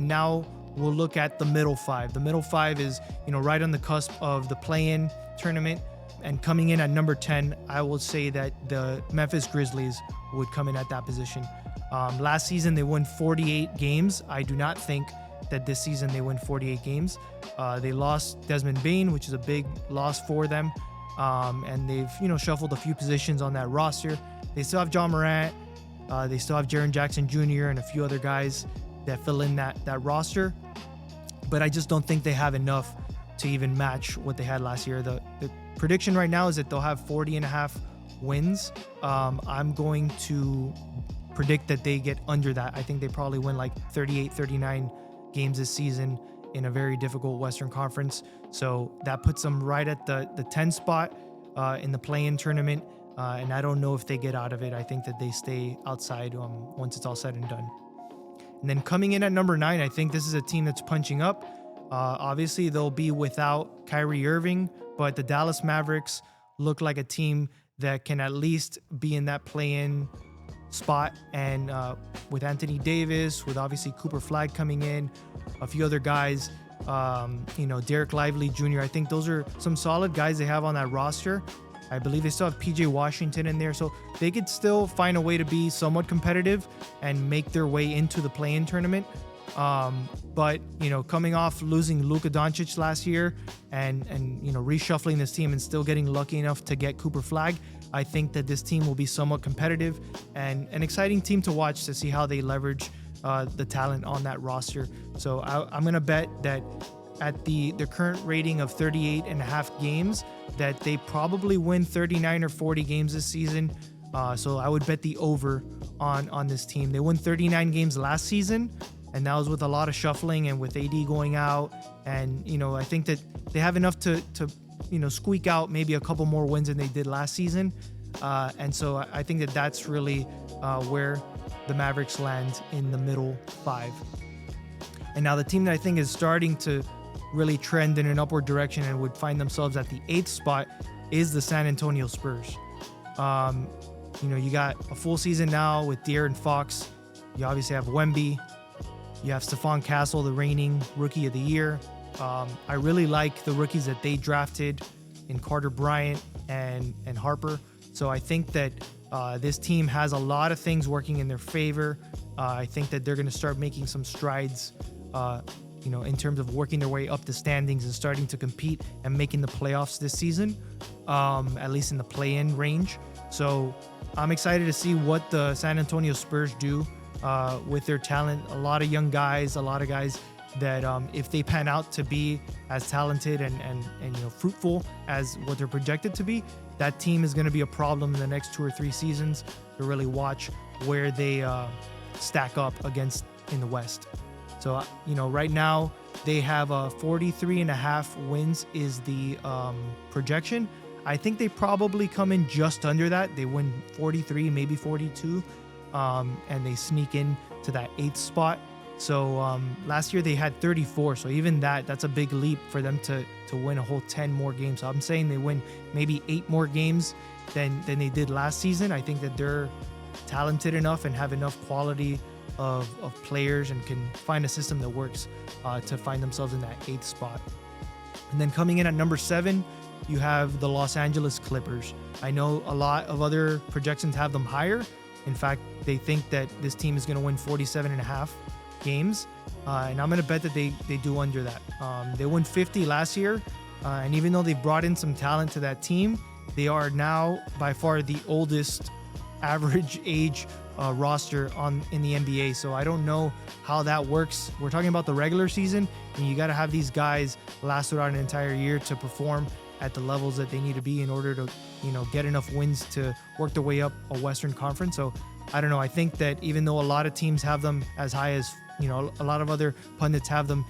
And now we'll look at the middle five. The middle five is, right on the cusp of the play-in tournament. And coming in at number 10, I will say that the Memphis Grizzlies would come in at that position. Last season, they won 48 games. I do not think that this season they win 48 games. They lost Desmond Bane, which is a big loss for them. And they've, shuffled a few positions on that roster. They still have John Morant. They still have Jaren Jackson Jr. and a few other guys that fill in that roster. But I just don't think they have enough to even match what they had last year. The prediction right now is that they'll have 40.5 wins. I'm going to predict that they get under that. I think they probably win like 38, 39 games this season in a very difficult Western Conference. So that puts them right at the 10 spot in the play-in tournament. And I don't know if they get out of it. I think that they stay outside once it's all said and done. And then coming in at number 9, I think this is a team that's punching up. Obviously, they'll be without Kyrie Irving, but the Dallas Mavericks look like a team that can at least be in that play-in spot. And with Anthony Davis, with obviously Cooper Flag coming in, a few other guys, Derek Lively Jr., I think those are some solid guys they have on that roster. I believe they still have PJ Washington in there, so they could still find a way to be somewhat competitive and make their way into the play-in tournament. But coming off losing Luka Doncic last year and reshuffling this team and still getting lucky enough to get Cooper Flag, I think that this team will be somewhat competitive and an exciting team to watch to see how they leverage the talent on that roster. So I'm gonna bet that at the current rating of 38.5 games, that they probably win 39 or 40 games this season. So I would bet the over on this team. They won 39 games last season, and that was with a lot of shuffling and with AD going out. And I think that they have enough to squeak out maybe a couple more wins than they did last season. And so I think that that's really where the Mavericks land in the middle five. And now the team that I think is starting to really trend in an upward direction and would find themselves at the 8th spot is the San Antonio Spurs. You got a full season now with De'Aaron Fox. You obviously have Wemby. You have Stephon Castle, the reigning Rookie of the Year. I really like the rookies that they drafted in Carter Bryant and Harper. So I think that this team has a lot of things working in their favor. I think that they're going to start making some strides in terms of working their way up the standings and starting to compete and making the playoffs this season, at least in the play-in range. So I'm excited to see what the San Antonio Spurs do with their talent. A lot of young guys, a lot of guys that if they pan out to be as talented and fruitful as what they're projected to be, that team is going to be a problem in the next 2 or 3 seasons to really watch where they stack up against in the West. So, right now they have 43.5 wins is the projection. I think they probably come in just under that. They win 43, maybe 42, and they sneak in to that 8th spot. So last year they had 34. So even that's a big leap for them to win a whole 10 more games. So I'm saying they win maybe 8 more games than they did last season. I think that they're talented enough and have enough quality of players and can find a system that works to find themselves in that 8th spot. And then coming in at number 7, you have the Los Angeles Clippers. I know a lot of other projections have them higher. In fact, they think that this team is going to win 47.5 games. And I'm going to bet that they do under that. They won 50 last year. And even though they brought in some talent to that team, they are now by far the oldest average age roster in the NBA. So I don't know how that works. We're talking about the regular season, and you got to have these guys last throughout an entire year to perform at the levels that they need to be in order to, get enough wins to work their way up a Western Conference. So I don't know. I think that even though a lot of teams have them as high as, a lot of other pundits have them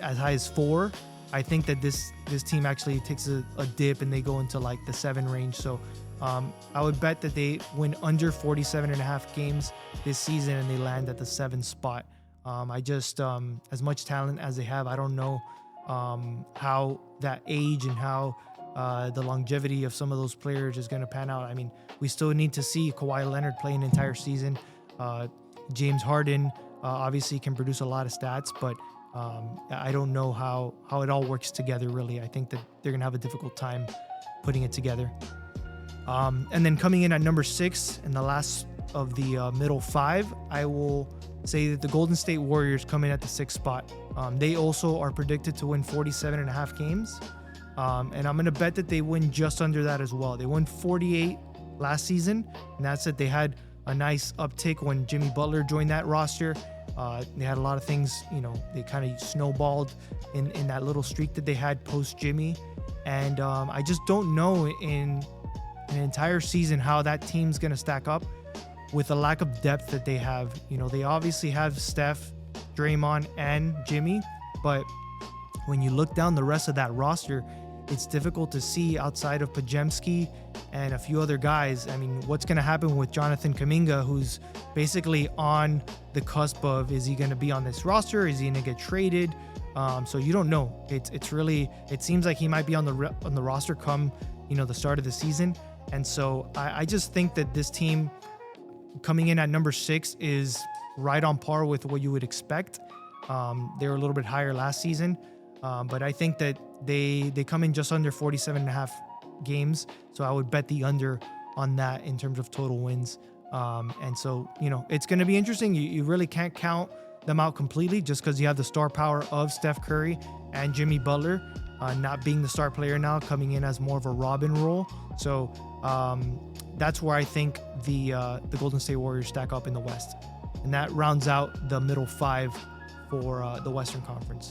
as high as 4, I think that this team actually takes a dip and they go into like the 7 range. So I would bet that they win under 47.5 games this season and they land at the 7th spot. I just, as much talent as they have, I don't know how that age and how the longevity of some of those players is going to pan out. I mean, we still need to see Kawhi Leonard play an entire season. James Harden, Obviously, can produce a lot of stats, but I don't know how it all works together, really. I think that they're going to have a difficult time putting it together. And then coming in at number 6 in the last of the middle 5, I will say that the Golden State Warriors come in at the 6th spot. They also are predicted to win 47.5 games. And I'm going to bet that they win just under that as well. They won 48 last season, and that's it. They had a nice uptick when Jimmy Butler joined that roster. They had a lot of things, they kind of snowballed in that little streak that they had post Jimmy. And I just don't know in an entire season how that team's going to stack up with the lack of depth that they have. They obviously have Steph, Draymond, and Jimmy, but when you look down the rest of that roster, it's difficult to see outside of Pajemski and a few other guys. I mean, what's going to happen with Jonathan Kuminga, who's basically on the cusp of, is he going to be on this roster? Is he going to get traded? So you don't know. It seems like he might be on the roster come, the start of the season. And so I just think that this team coming in at number 6 is right on par with what you would expect. They were a little bit higher last season. But I think that they come in just under 47.5 games. So I would bet the under on that in terms of total wins. And so, it's going to be interesting. You really can't count them out completely just because you have the star power of Steph Curry and Jimmy Butler not being the star player now, coming in as more of a Robin role. So that's where I think the Golden State Warriors stack up in the West. And that rounds out the middle 5 for the Western Conference.